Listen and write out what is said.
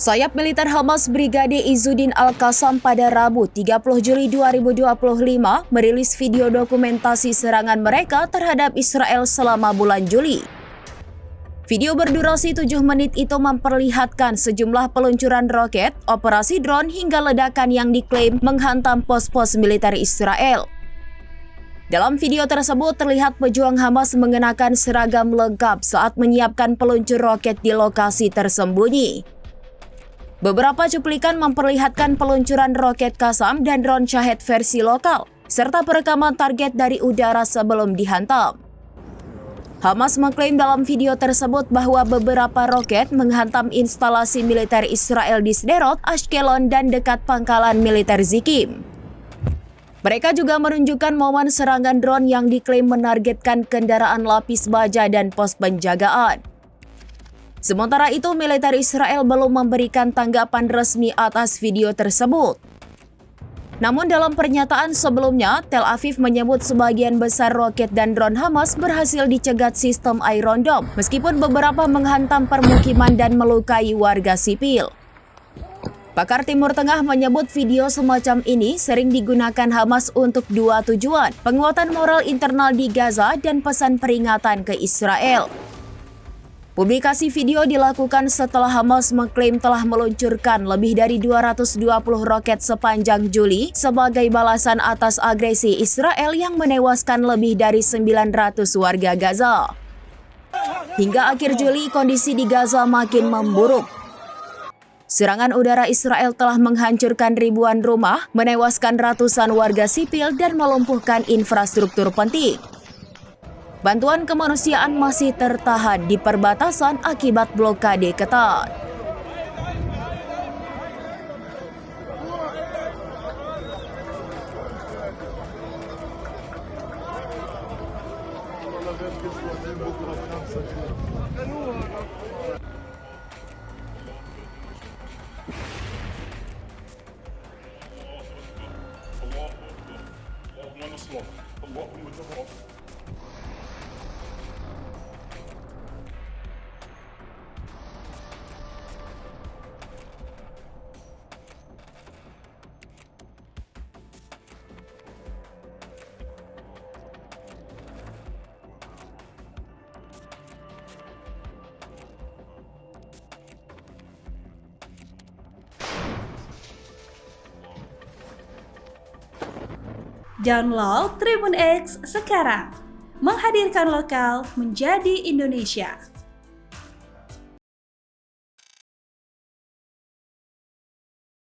Sayap militer Hamas Brigade Izzuddin Al-Qassam pada Rabu 30 Juli 2025 merilis video dokumentasi serangan mereka terhadap Israel selama bulan Juli. Video berdurasi 7 menit itu memperlihatkan sejumlah peluncuran roket, operasi drone hingga ledakan yang diklaim menghantam pos-pos militer Israel. Dalam video tersebut terlihat pejuang Hamas mengenakan seragam lengkap saat menyiapkan peluncur roket di lokasi tersembunyi. Beberapa cuplikan memperlihatkan peluncuran roket Qassam dan drone Shahed versi lokal, serta perekaman target dari udara sebelum dihantam. Hamas mengklaim dalam video tersebut bahwa beberapa roket menghantam instalasi militer Israel di Sderot, Ashkelon, dan dekat pangkalan militer Zikim. Mereka juga menunjukkan momen serangan drone yang diklaim menargetkan kendaraan lapis baja dan pos penjagaan. Sementara itu, militer Israel belum memberikan tanggapan resmi atas video tersebut. Namun dalam pernyataan sebelumnya, Tel Aviv menyebut sebagian besar roket dan drone Hamas berhasil dicegat sistem Iron Dome, meskipun beberapa menghantam permukiman dan melukai warga sipil. Pakar Timur Tengah menyebut video semacam ini sering digunakan Hamas untuk dua tujuan, penguatan moral internal di Gaza dan pesan peringatan ke Israel. Publikasi video dilakukan setelah Hamas mengklaim telah meluncurkan lebih dari 220 roket sepanjang Juli sebagai balasan atas agresi Israel yang menewaskan lebih dari 900 warga Gaza. Hingga akhir Juli, kondisi di Gaza makin memburuk. Serangan udara Israel telah menghancurkan ribuan rumah, menewaskan ratusan warga sipil dan melumpuhkan infrastruktur penting. Bantuan kemanusiaan masih tertahan di perbatasan akibat blokade ketat. Download Tribun X sekarang, menghadirkan lokal menjadi Indonesia.